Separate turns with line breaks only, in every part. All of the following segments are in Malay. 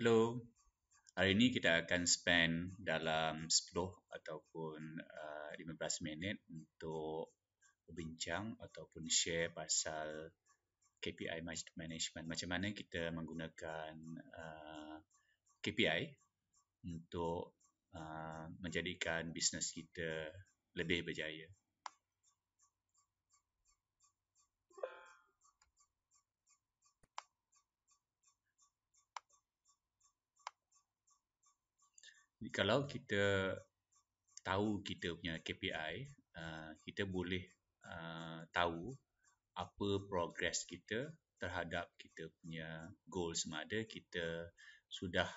Hello, hari ini kita akan spend dalam 10 ataupun 15 minit untuk berbincang ataupun share pasal KPI management. Macam mana kita menggunakan KPI untuk menjadikan bisnes kita lebih berjaya. Jadi, kalau kita tahu kita punya KPI, kita boleh tahu apa progress kita terhadap kita punya goal sama ada kita sudah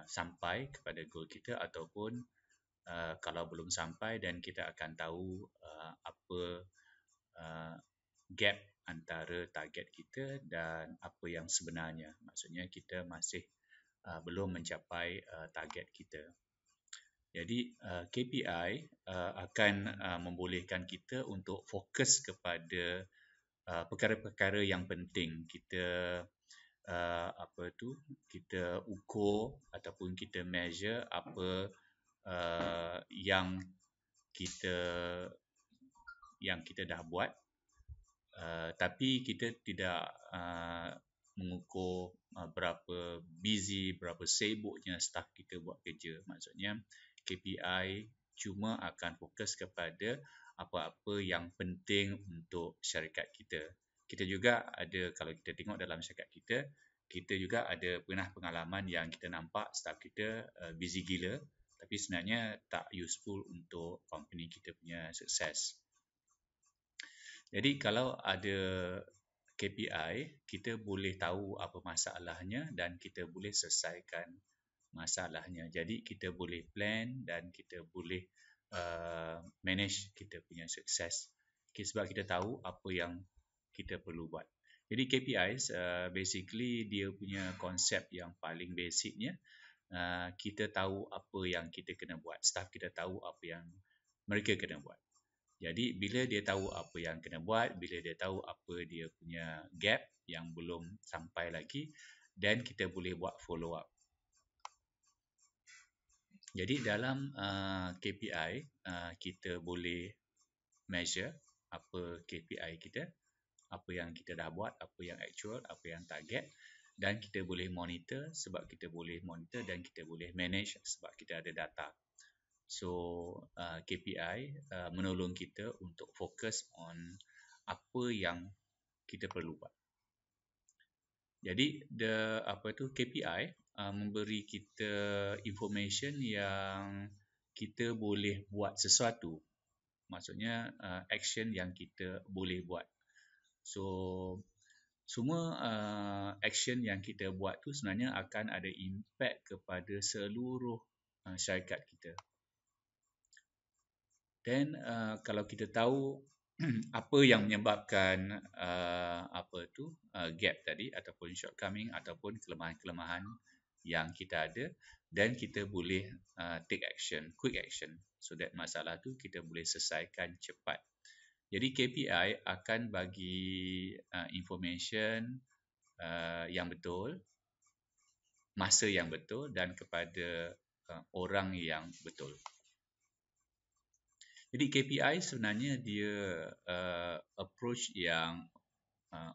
sampai kepada goal kita ataupun kalau belum sampai dan kita akan tahu apa uh, gap antara target kita dan apa yang sebenarnya. Maksudnya kita masih belum mencapai target kita. Jadi KPI akan membolehkan kita untuk fokus kepada perkara-perkara yang penting. Kita ukur ataupun kita measure apa yang kita dah buat, tapi kita tidak mengukur berapa busy, berapa sibuknya staff kita buat kerja. Maksudnya KPI cuma akan fokus kepada apa-apa yang penting untuk syarikat kita. Kita juga ada, kalau kita tengok dalam syarikat kita, kita juga ada pernah pengalaman yang kita nampak staff kita busy gila, tapi sebenarnya tak useful untuk company kita punya sukses. Jadi kalau ada KPI, kita boleh tahu apa masalahnya dan kita boleh selesaikan masalahnya. Jadi kita boleh plan dan kita boleh manage kita punya sukses. Sebab kita tahu apa yang kita perlu buat. Jadi KPI basically dia punya konsep yang paling basicnya, kita tahu apa yang kita kena buat. Staff kita tahu apa yang mereka kena buat. Jadi bila dia tahu apa yang kena buat, bila dia tahu apa dia punya gap yang belum sampai lagi, dan kita boleh buat follow up. Jadi dalam KPI, kita boleh measure apa KPI kita, apa yang kita dah buat, apa yang actual, apa yang target, dan kita boleh monitor sebab kita boleh monitor dan kita boleh manage sebab kita ada data. So KPI menolong kita untuk fokus on apa yang kita perlu buat. Jadi KPI memberi kita information yang kita boleh buat sesuatu. Maksudnya action yang kita boleh buat. So semua action yang kita buat tu sebenarnya akan ada impact kepada seluruh syarikat kita. Dan kalau kita tahu apa yang menyebabkan gap tadi ataupun shortcoming ataupun kelemahan-kelemahan yang kita ada, dan kita boleh take action, quick action, so that masalah tu kita boleh selesaikan cepat. Jadi KPI akan bagi information yang betul, masa yang betul dan kepada orang yang betul. Jadi KPI sebenarnya dia approach yang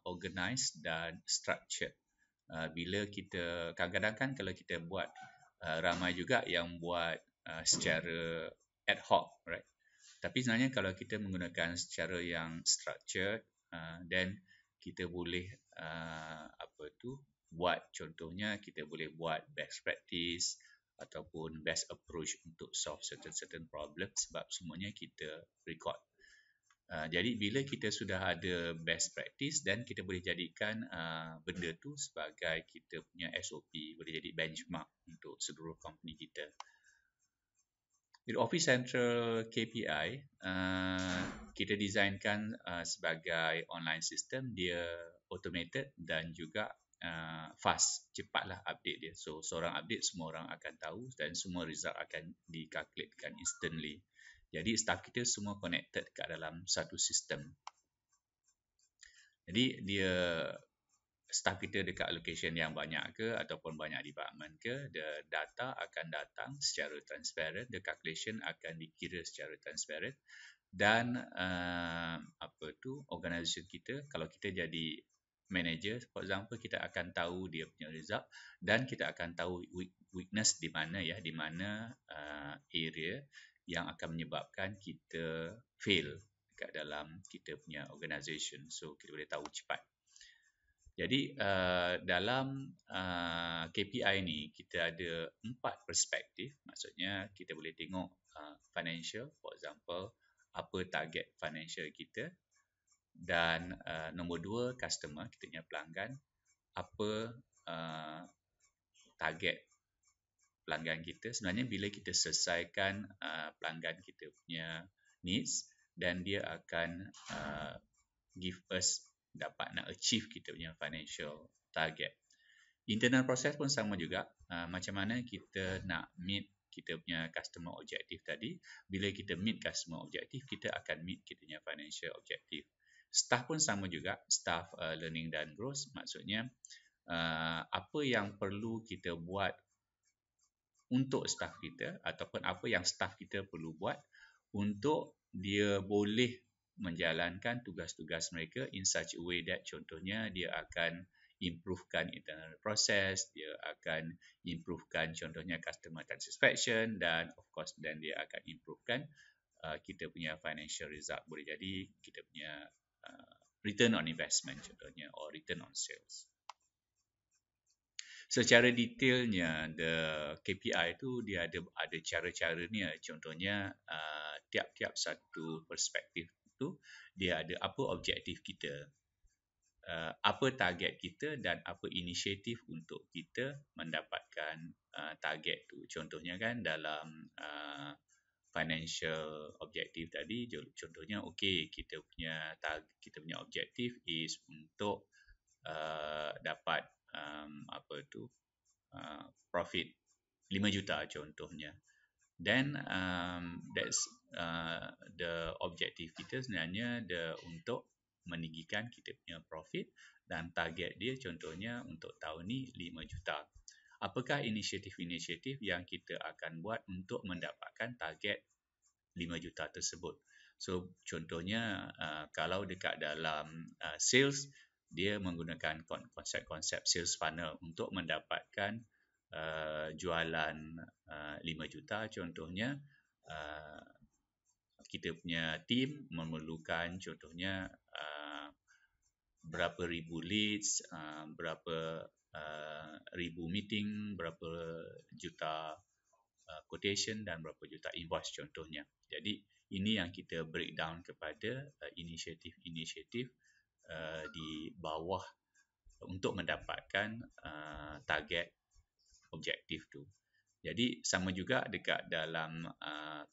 organised dan structured. Bila kita, kadang-kadang kan kalau kita buat, ramai juga yang buat secara ad hoc, right? Tapi sebenarnya kalau kita menggunakan secara yang structured, then kita boleh buat, contohnya kita boleh buat best practice ataupun best approach untuk solve certain problem sebab semuanya kita record. Jadi bila kita sudah ada best practice, dan kita boleh jadikan benda tu sebagai kita punya SOP, boleh jadi benchmark untuk seluruh company kita. Jadi Office Central KPI kita designkan sebagai online system, dia automated dan juga fast, cepatlah update dia. So seorang update, semua orang akan tahu dan semua result akan dikalkulatekan instantly. Jadi staff kita semua connected kat dalam satu sistem. Jadi dia staff kita dekat location yang banyak ke ataupun banyak department ke, the data akan datang secara transparent, the calculation akan dikira secara transparent, dan organisasi kita, kalau kita jadi manager for example, kita akan tahu dia punya result dan kita akan tahu weakness di mana, ya, di mana area yang akan menyebabkan kita fail dekat dalam kita punya organisation, so kita boleh tahu cepat. Jadi dalam KPI ni kita ada 4 perspektif. Maksudnya kita boleh tengok financial, for example, apa target financial kita, dan nombor 2 customer, kita punya pelanggan, apa target pelanggan kita. Sebenarnya bila kita selesaikan pelanggan kita punya needs, dan dia akan give us dapat nak achieve kita punya financial target. Internal process pun sama juga, macam mana kita nak meet kita punya customer objective tadi. Bila kita meet customer objective, kita akan meet kita punya financial objective. Staff pun sama juga, staff learning dan growth, maksudnya apa yang perlu kita buat untuk staff kita, ataupun apa yang staff kita perlu buat untuk dia boleh menjalankan tugas-tugas mereka in such a way that, contohnya dia akan improvekan internal process, dia akan improvekan contohnya customer satisfaction, dan of course dan dia akan improvekan kita punya financial result, boleh jadi kita punya return on investment contohnya, or return on sales. Secara detailnya, the KPI tu dia ada cara-caranya. Contohnya tiap-tiap satu perspektif tu dia ada apa objektif kita, apa target kita, dan apa inisiatif untuk kita mendapatkan target tu. Contohnya kan dalam financial objektif tadi, contohnya okey, kita punya objektif is untuk dapat profit 5 juta contohnya. Then that's the objective kita sebenarnya untuk meninggikan kita punya profit, dan target dia contohnya untuk tahun ni 5 juta. Apakah inisiatif-inisiatif yang kita akan buat untuk mendapatkan target 5 juta tersebut? So contohnya kalau dekat dalam sales, dia menggunakan konsep-konsep sales funnel untuk mendapatkan jualan 5 juta contohnya. Kita punya team memerlukan contohnya berapa ribu leads, berapa ribu meeting, berapa juta quotation, dan berapa juta invoice contohnya. Jadi ini yang kita breakdown kepada inisiatif-inisiatif di bawah untuk mendapatkan target objektif tu. Jadi sama juga dekat dalam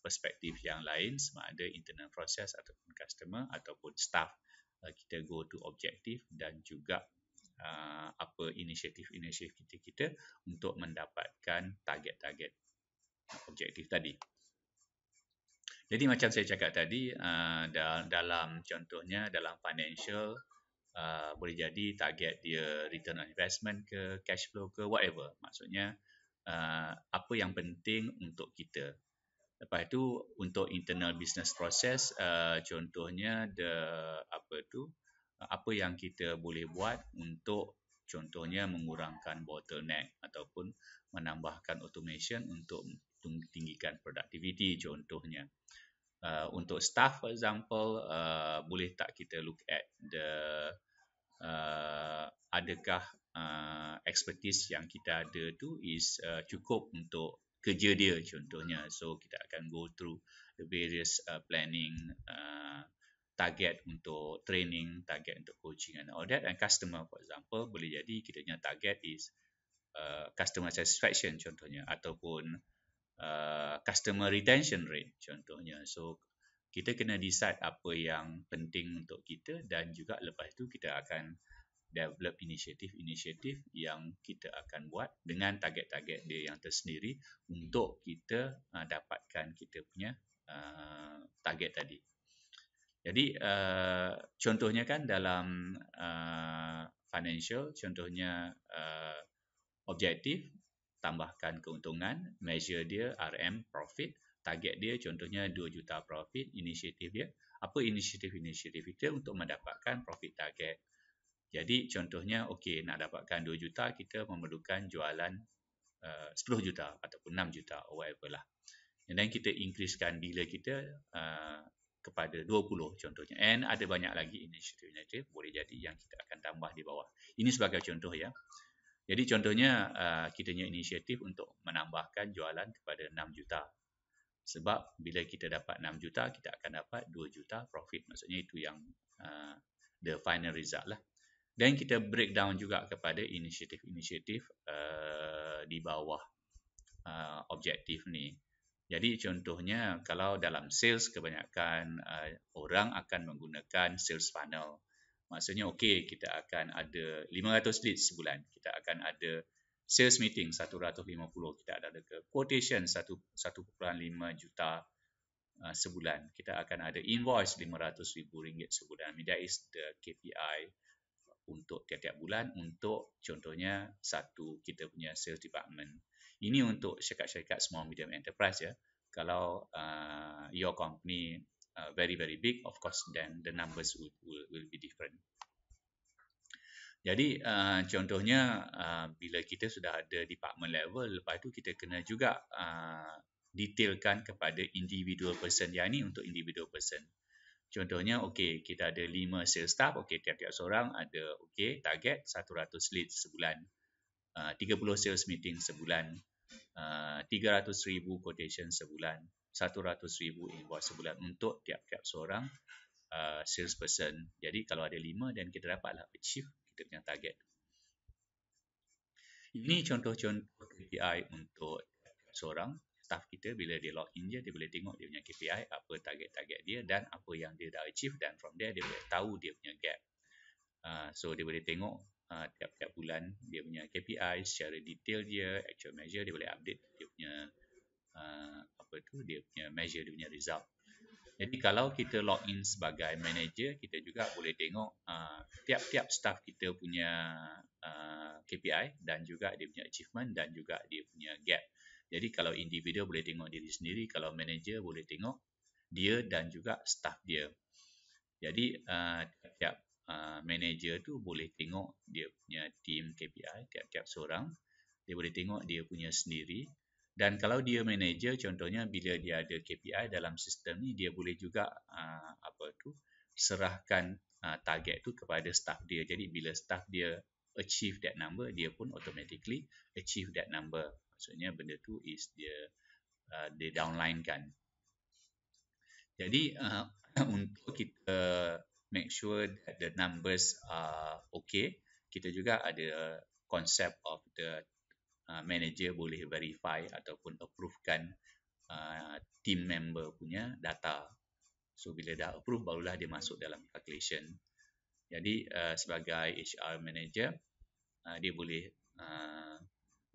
perspektif yang lain, sama ada internal process ataupun customer ataupun staff, kita go to objektif, dan juga apa inisiatif-inisiatif kita untuk mendapatkan target-target objektif tadi. Jadi macam saya cakap tadi, dalam contohnya dalam financial, boleh jadi target dia return on investment ke, cash flow ke, whatever. Maksudnya apa yang penting untuk kita. Lepas tu untuk internal business process, contohnya apa yang kita boleh buat untuk contohnya mengurangkan bottleneck ataupun menambahkan automation untuk tinggikan productivity contohnya. Untuk staff for example, boleh tak kita look at adakah expertise yang kita ada tu is cukup untuk kerja dia contohnya. So kita akan go through the various planning, target untuk training, target untuk coaching and all that. And customer for example, boleh jadi kita punya target is customer satisfaction contohnya, ataupun customer retention rate contohnya. So kita kena decide apa yang penting untuk kita, dan juga lepas tu kita akan develop inisiatif-inisiatif yang kita akan buat dengan target-target dia yang tersendiri untuk kita dapatkan kita punya target tadi. Jadi contohnya kan dalam financial, contohnya objektif, tambahkan keuntungan, measure dia RM profit, target dia contohnya 2 juta profit, inisiatif dia. Apa inisiatif-inisiatif itu untuk mendapatkan profit target. Jadi contohnya okey, nak dapatkan 2 juta kita memerlukan jualan 10 juta ataupun 6 juta or whatever lah. Dan kita increasekan dealer kita kepada 20 contohnya. And ada banyak lagi inisiatif-inisiatif boleh jadi yang kita akan tambah di bawah. Ini sebagai contoh ya. Jadi contohnya kita punya inisiatif untuk menambahkan jualan kepada 6 juta. Sebab bila kita dapat 6 juta, kita akan dapat 2 juta profit. Maksudnya itu yang the final result lah. Dan kita breakdown juga kepada inisiatif-inisiatif di bawah objektif ni. Jadi contohnya kalau dalam sales kebanyakan orang akan menggunakan sales funnel. Maksudnya okey, kita akan ada 500 leads sebulan. Kita akan ada sales meeting 150. Kita ada quotation 1.5 juta sebulan. Kita akan ada invoice RM500,000 sebulan. That is the KPI untuk tiap-tiap bulan untuk contohnya satu kita punya sales department. Ini untuk syarikat-syarikat small medium enterprise ya. Kalau your company very big, of course then the numbers will be different. Jadi contohnya bila kita sudah ada department level, lepas tu kita kena juga detailkan kepada individual person. Yang ini untuk individual person. Contohnya okey, kita ada 5 sales staff, okey tiap-tiap seorang ada okey target 100 leads sebulan. 30 sales meeting sebulan. 300,000 quotation sebulan. 100,000 invoice sebulan untuk tiap-tiap seorang salesperson. Jadi kalau ada 5 dan kita dapatlah achieve kita punya target. Ini contoh-contoh KPI untuk seorang staff kita. Bila dia login je, dia boleh tengok dia punya KPI, apa target-target dia dan apa yang dia dah achieve, dan from there dia boleh tahu dia punya gap. So dia boleh tengok tiap-tiap bulan dia punya KPI secara detail dia, actual measure, dia boleh update dia punya dia punya measure, dia punya result. Jadi kalau kita login sebagai manager, kita juga boleh tengok tiap-tiap staff kita punya KPI dan juga dia punya achievement dan juga dia punya gap. Jadi kalau individu boleh tengok diri sendiri, kalau manager boleh tengok dia dan juga staff dia. Jadi tiap-tiap manager tu boleh tengok dia punya team KPI tiap-tiap seorang. Dia boleh tengok dia punya sendiri. Dan kalau dia manager, contohnya bila dia ada KPI dalam sistem ni, dia boleh juga serahkan target tu kepada staff dia. Jadi bila staff dia achieve that number, dia pun automatically achieve that number. Maksudnya benda tu is dia downline kan. Jadi untuk kita make sure that the numbers are okay, kita juga ada konsep of the manager boleh verify ataupun approvekan team member punya data. So bila dah approve, barulah dia masuk dalam calculation. Jadi sebagai HR manager, dia boleh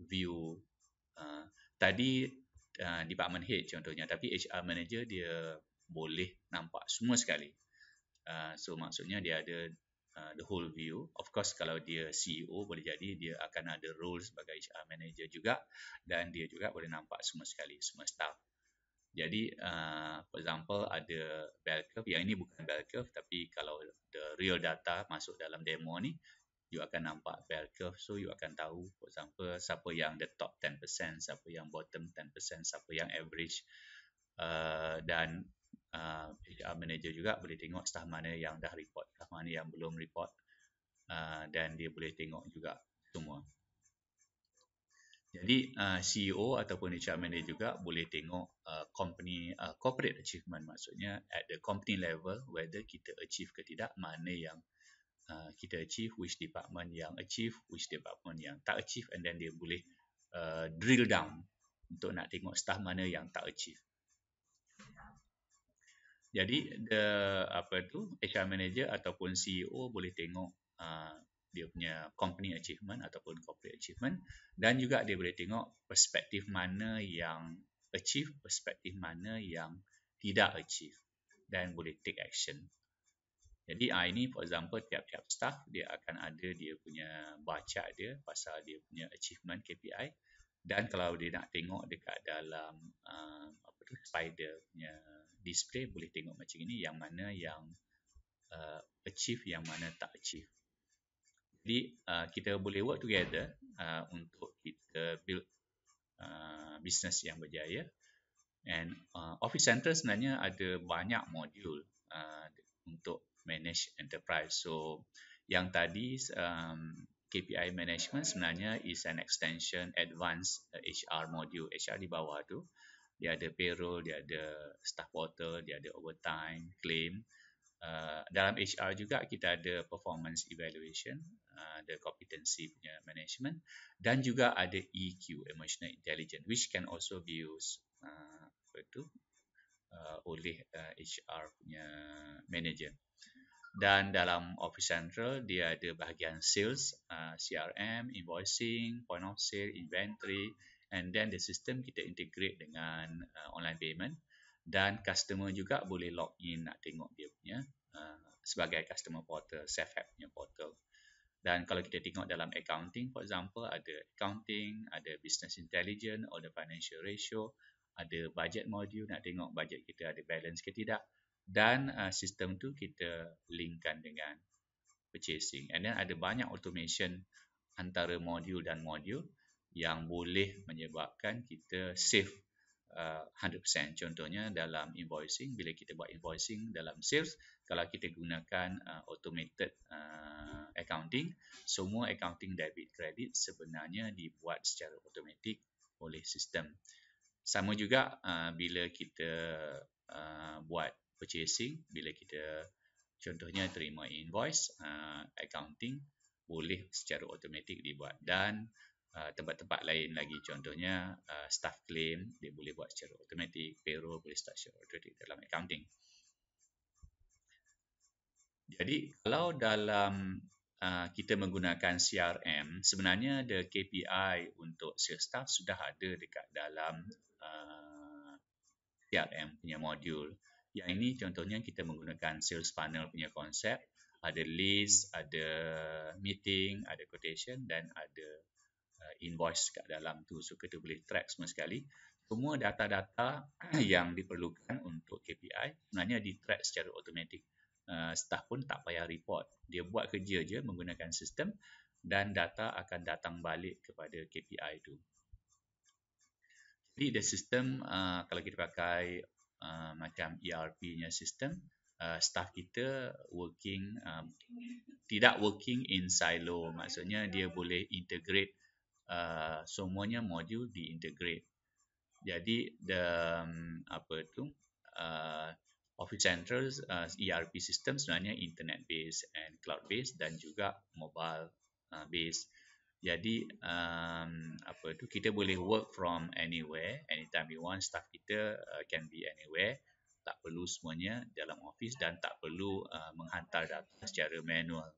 view tadi department head contohnya, tapi HR manager dia boleh nampak semua sekali. So maksudnya dia ada the whole view. Of course kalau dia CEO, boleh jadi dia akan ada role sebagai HR manager juga, dan dia juga boleh nampak semua sekali, semua staff. Jadi for example ada bell curve. Yang ini bukan bell curve, tapi kalau the real data masuk dalam demo ni, you akan nampak bell curve. So you akan tahu for example siapa yang the top 10%, siapa yang bottom 10%, siapa yang average. Dan HR manager juga boleh tengok staff mana yang dah report, staff mana yang belum report, dan dia boleh tengok juga semua. Jadi CEO ataupun HR manager juga boleh tengok company corporate achievement, maksudnya at the company level whether kita achieve ke tidak, mana yang kita achieve, which department yang achieve, which department yang tak achieve, and then dia boleh drill down untuk nak tengok staff mana yang tak achieve. Jadi HR manager ataupun CEO boleh tengok dia punya company achievement ataupun corporate achievement, dan juga dia boleh tengok perspektif mana yang achieve, perspektif mana yang tidak achieve, dan boleh take action. Jadi ini for example tiap-tiap staff dia akan ada dia punya baca dia pasal dia punya achievement KPI, dan kalau dia nak tengok dekat dalam apa tu spider punya display boleh tengok macam ini yang mana yang achieve yang mana tak achieve. Jadi kita boleh work together untuk kita build business yang berjaya. And Office Center sebenarnya ada banyak modul untuk manage enterprise. So yang tadi KPI management sebenarnya is an extension advanced HR module. HR di bawah tu dia ada payroll, dia ada staff portal, dia ada overtime, claim. Dalam HR juga kita ada performance evaluation, the competency punya management, dan juga ada EQ, emotional intelligence, which can also be used oleh HR punya manager. Dan dalam Office Central dia ada bahagian sales, CRM, invoicing, point of sale, inventory, and then the system kita integrate dengan online payment, dan customer juga boleh log in nak tengok dia punya sebagai customer portal, self-help punya portal. Dan kalau kita tengok dalam accounting, for example, ada accounting, ada business intelligence, ada financial ratio, ada budget module, nak tengok budget kita ada balance ke tidak. Dan sistem tu kita linkkan dengan purchasing. And then ada banyak automation antara modul dan modul yang boleh menyebabkan kita save 100%. Contohnya dalam invoicing, bila kita buat invoicing dalam sales, kalau kita gunakan automated accounting, semua accounting debit credit sebenarnya dibuat secara automatik oleh sistem. Sama juga bila kita buat purchasing, bila kita contohnya terima invoice, accounting boleh secara automatik dibuat. Dan tempat-tempat lain lagi, contohnya staff claim dia boleh buat secara automatik, payroll boleh start secara automatik dalam accounting. Jadi kalau dalam kita menggunakan CRM, sebenarnya the KPI untuk sales staff sudah ada dekat dalam CRM punya modul. Yang ini contohnya kita menggunakan sales funnel punya konsep, ada list, ada meeting, ada quotation, dan ada invoice kat dalam tu. So kita boleh track semua sekali. Semua data-data yang diperlukan untuk KPI sebenarnya di track secara automatik. Staff pun tak payah report. Dia buat kerja je menggunakan sistem dan data akan datang balik kepada KPI tu. Jadi the system kalau kita pakai macam ERP-nya sistem, staff kita working tidak working in silo. Maksudnya dia boleh integrate semuanya modul diintegrate. Jadi Office Central ERP system sebenarnya internet based and cloud based dan juga mobile based. Jadi kita boleh work from anywhere, anytime we want. Staff kita can be anywhere, tak perlu semuanya dalam office dan tak perlu menghantar data secara manual.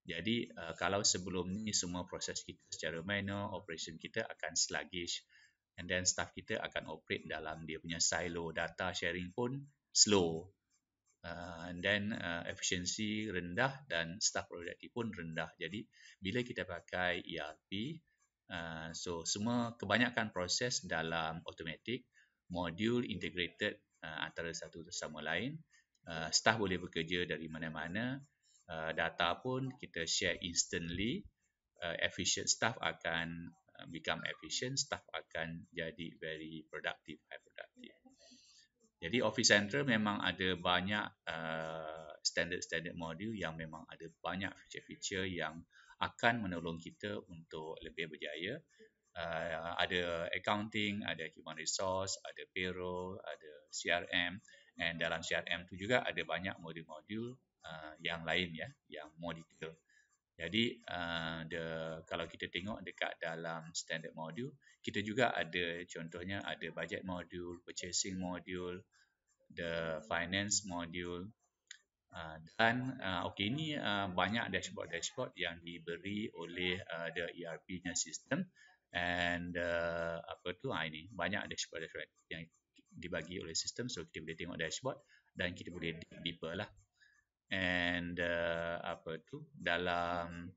Jadi kalau sebelum ni semua proses kita secara manual, operation kita akan sluggish, and then staff kita akan operate dalam dia punya silo, data sharing pun slow, and then efficiency rendah dan staff productivity pun rendah. Jadi bila kita pakai ERP, so semua kebanyakan proses dalam automatic, modul integrated antara satu sama lain, staff boleh bekerja dari mana-mana, data pun kita share instantly, efficient, staff akan become efficient, staff akan jadi very productive, high productive. Jadi Office Central memang ada banyak standard modul yang memang ada banyak feature-feature yang akan menolong kita untuk lebih berjaya. Ada accounting, ada human resource, ada payroll, ada CRM, dan dalam CRM tu juga ada banyak modul-modul yang lain ya, yang more detail. Jadi kalau kita tengok dekat dalam standard module, kita juga ada contohnya ada budget module, purchasing module, the finance module, dan ini banyak dashboard yang diberi oleh the ERP-nya system, and ini banyak dashboard yang dibagi oleh sistem, so kita boleh tengok dashboard dan kita boleh dig deeper lah. and apa tu dalam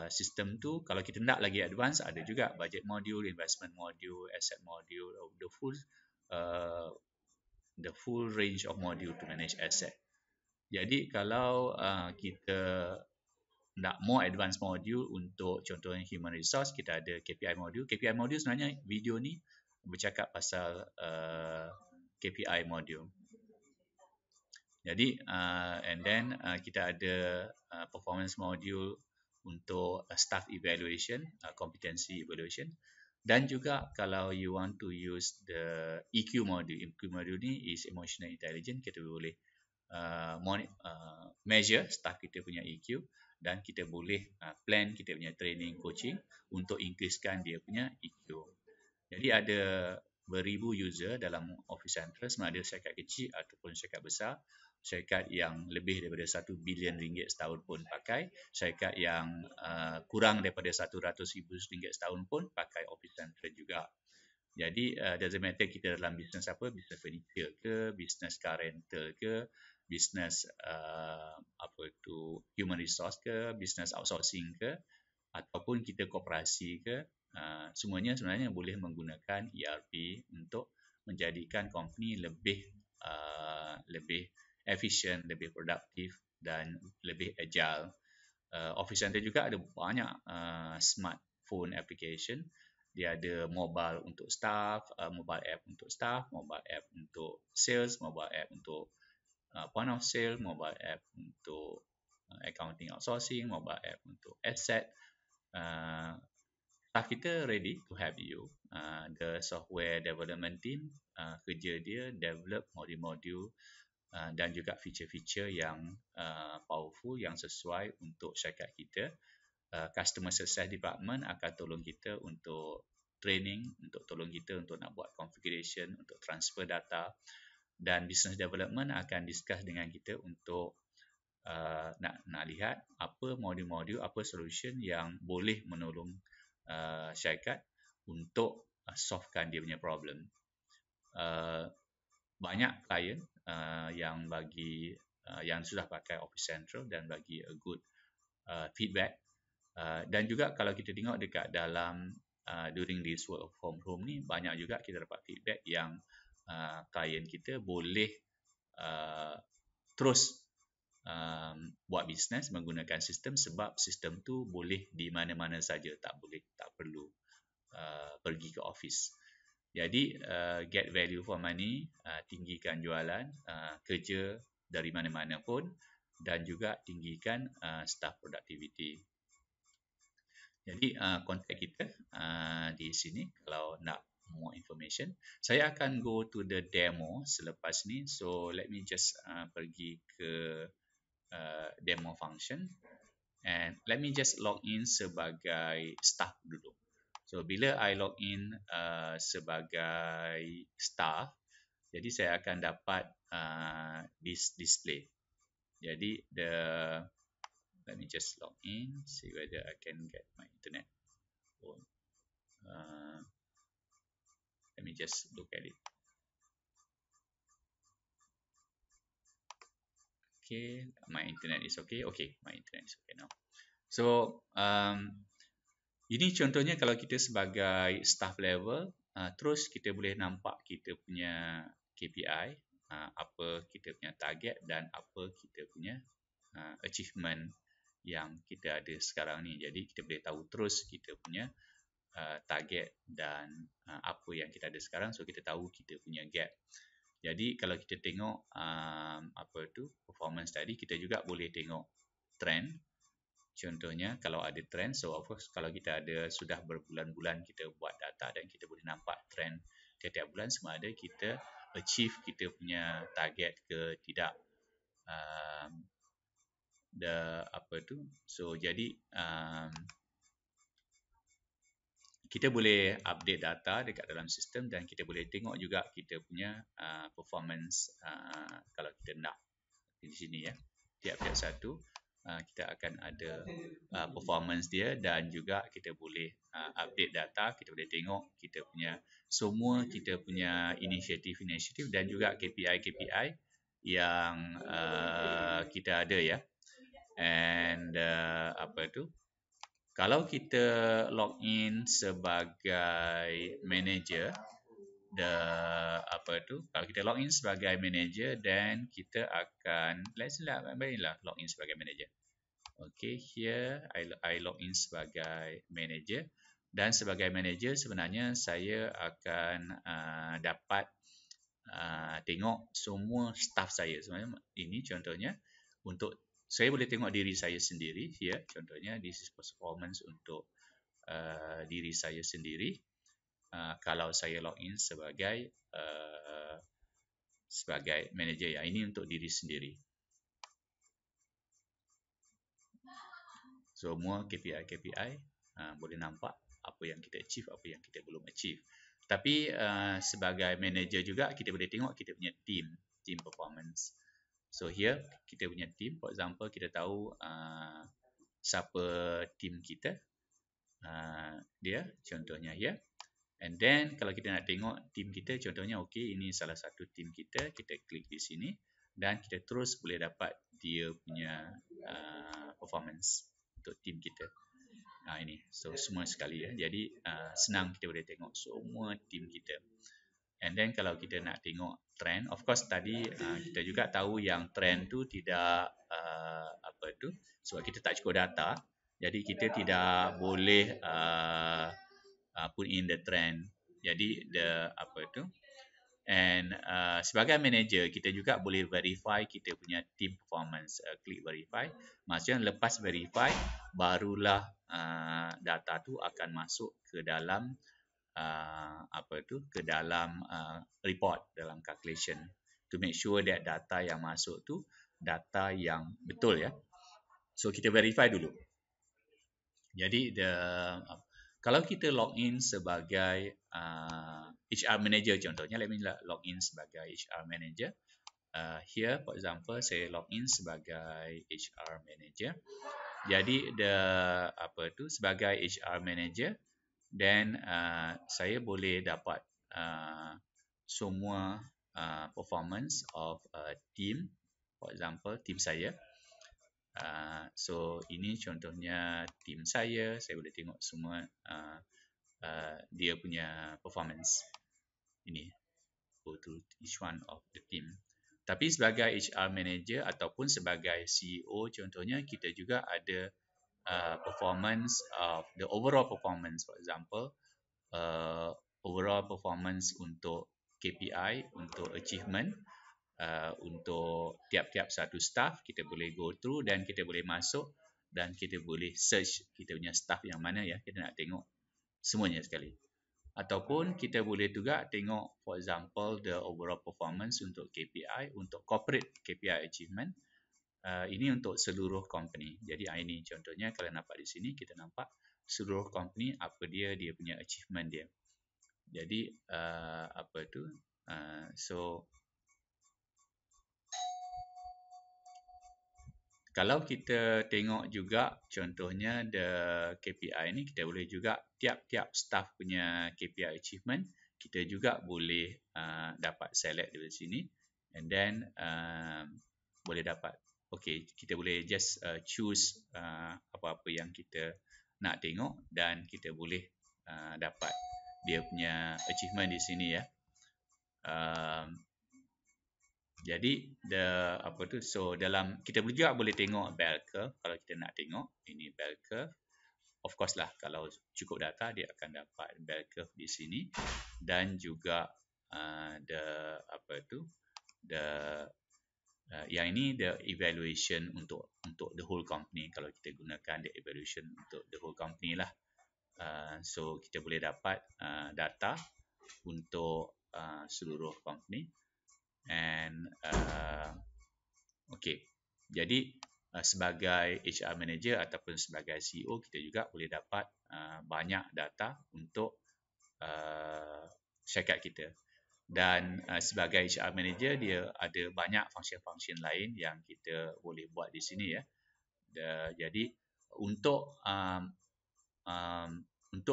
sistem tu kalau kita nak lagi advance ada juga budget module, investment module, asset module, uh, the full range of module to manage asset. Jadi kalau kita nak more advanced module untuk contohnya human resource, kita ada KPI module. KPI module sebenarnya video ni bercakap pasal KPI module. Jadi and then kita ada performance module untuk staff evaluation, competency evaluation, dan juga kalau you want to use the EQ module. EQ module ni is emotional intelligence. Kita boleh measure staff kita punya EQ dan kita boleh plan kita punya training coaching untuk increasekan dia punya EQ. Jadi ada beribu user dalam Office Central, sama ada syarikat kecil ataupun syarikat besar. Syarikat yang lebih daripada 1 bilion ringgit setahun pun pakai. Syarikat yang kurang daripada 100,000 ringgit setahun pun pakai Office Central juga. Jadi doesn't matter kita dalam bisnes apa, bisnes furniture ke, bisnes car rental ke, bisnes apa tu human resource ke, bisnes outsourcing ke, ataupun kita koperasi ke, semuanya sebenarnya boleh menggunakan ERP untuk menjadikan company lebih efisien, lebih produktif dan lebih agile. Office Center juga ada banyak smartphone application. Dia ada mobile untuk staff, mobile app untuk staff, mobile app untuk sales, mobile app untuk point of sale, mobile app untuk accounting outsourcing, mobile app untuk asset. Staff kita ready to help you. The software development team kerja dia develop modul-modul dan juga feature-feature yang powerful, yang sesuai untuk syarikat kita. Customer Success Department akan tolong kita untuk training, untuk tolong kita untuk nak buat configuration, untuk transfer data, dan Business Development akan discuss dengan kita untuk nak lihat apa modul-modul, apa solution yang boleh menolong syarikat untuk solvekan dia punya problem. Banyak klien yang bagi yang sudah pakai Office Central dan bagi a good feedback. Dan juga kalau kita tengok dekat dalam during this work from home ni, banyak juga kita dapat feedback yang klien kita boleh terus buat bisnes menggunakan sistem sebab sistem tu boleh di mana-mana saja, tak perlu pergi ke office. Jadi get value for money, tinggikan jualan, kerja dari mana-mana pun, dan juga tinggikan staff productivity. Jadi contact kita di sini kalau nak more information. Saya akan go to the demo selepas ni. So let me just pergi ke demo function and let me just log in sebagai staff dulu. So bila I log in sebagai staff, jadi saya akan dapat this display. Jadi let me just log in, see whether I can get my internet. Let me just look at it. Okay, my internet is okay. Okay, my internet is okay now. So ini contohnya kalau kita sebagai staff level, terus kita boleh nampak kita punya KPI, apa kita punya target dan apa kita punya achievement yang kita ada sekarang ni. Jadi kita boleh tahu terus kita punya target dan apa yang kita ada sekarang, so kita tahu kita punya gap. Jadi kalau kita tengok performance tadi, kita juga boleh tengok trend. Contohnya kalau ada trend, so of course kalau kita ada sudah berbulan-bulan kita buat data dan kita boleh nampak trend tiap-tiap bulan sama ada kita achieve kita punya target ke tidak. So jadi kita boleh update data dekat dalam sistem dan kita boleh tengok juga kita punya performance kalau kita nak di sini ya. Tiap-tiap satu kita akan ada performance dia dan juga kita boleh update data, kita boleh tengok kita punya semua kita punya inisiatif dan juga KPI yang kita ada ya. And apa tu, kalau kita login sebagai manager, kalau kita login sebagai manager, then kita akan baiklah login sebagai manager. Okay, here I login sebagai manager, dan sebagai manager sebenarnya saya akan dapat tengok semua staff saya. Sebenarnya ini contohnya untuk saya boleh tengok diri saya sendiri. Here contohnya this is performance untuk diri saya sendiri. Kalau saya login sebagai manager ya, ini untuk diri sendiri. Semua KPI boleh nampak apa yang kita achieve, apa yang kita belum achieve. Tapi sebagai manager juga kita boleh tengok kita punya team performance. So here kita punya team, for example kita tahu siapa team kita, dia contohnya ya. And then kalau kita nak tengok team kita, contohnya okey, ini salah satu team kita klik di sini dan kita terus boleh dapat dia punya performance untuk team kita. Ini so semua sekali ya. Jadi senang kita boleh tengok semua team kita. And then kalau kita nak tengok trend, of course tadi kita juga tahu yang trend tu tidak sebab kita tak cukup data, jadi kita tidak boleh put in the trend. Jadi and sebagai manager kita juga boleh verify kita punya team performance. Klik verify, maksudnya lepas verify barulah data tu akan masuk ke dalam report, dalam calculation, to make sure that data yang masuk tu data yang betul ya. So kita verify dulu. Jadi kalau kita login sebagai HR manager contohnya, let me login sebagai HR manager. Here for example saya login sebagai HR manager. Jadi sebagai HR manager, then saya boleh dapat semua performance of team, for example team saya. So ini contohnya team saya boleh tengok semua dia punya performance. Ini go to each one of the team. Tapi sebagai HR manager ataupun sebagai CEO contohnya, kita juga ada performance of the overall performance, for example overall performance untuk KPI, untuk achievement, untuk tiap-tiap satu staff kita boleh go through dan kita boleh masuk dan kita boleh search kita punya staff yang mana ya, kita nak tengok semuanya sekali. Ataupun kita boleh juga tengok for example the overall performance untuk KPI, untuk corporate KPI achievement. Ini untuk seluruh company. Jadi ini contohnya kalau nampak di sini, kita nampak seluruh company apa dia punya achievement dia. Jadi so kalau kita tengok juga contohnya the KPI ni, kita boleh juga tiap-tiap staff punya KPI achievement kita juga boleh dapat select dari sini, and then boleh dapat kita boleh just choose apa-apa yang kita nak tengok dan kita boleh dapat dia punya achievement di sini ya. Jadi so dalam kita juga boleh tengok bell curve. Kalau kita nak tengok ini bell curve, of course lah kalau cukup data dia akan dapat bell curve di sini, dan juga yang ini the evaluation untuk the whole company. Kalau kita gunakan the evaluation untuk the whole company lah, so kita boleh dapat data untuk seluruh company. And jadi sebagai HR manager ataupun sebagai CEO kita juga boleh dapat banyak data untuk syarikat kita. Dan sebagai HR manager dia ada banyak function-function lain yang kita boleh buat di sini ya. Jadi untuk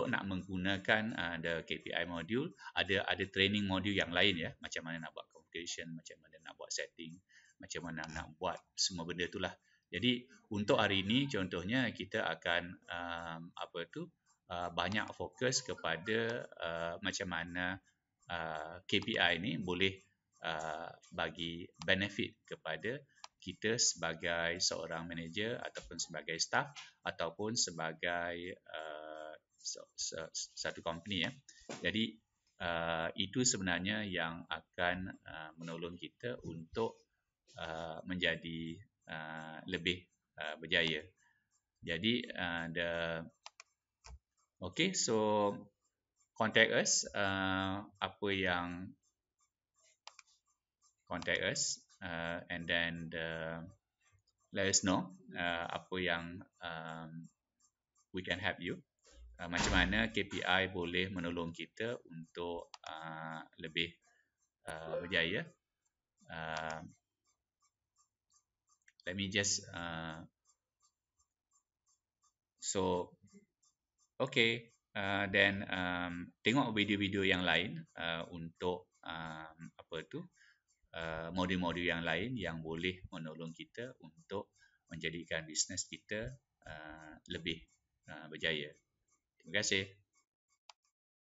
nak menggunakan the KPI module, ada training module yang lain ya, macam mana nak buat configuration, macam mana nak buat setting. macam mana nak buat semua benda itulah. Jadi untuk hari ini contohnya kita akan banyak fokus kepada macam mana KPI ni boleh bagi benefit kepada kita sebagai seorang manager ataupun sebagai staff ataupun sebagai satu company ya. Jadi itu sebenarnya yang akan menolong kita untuk menjadi lebih berjaya. Jadi okay, so contact us contact us and then let us know apa yang we can help you. Macam mana KPI boleh menolong kita untuk lebih berjaya. Let me just okay, then tengok video-video yang lain untuk modul-modul yang lain yang boleh menolong kita untuk menjadikan bisnes kita lebih berjaya. Terima kasih.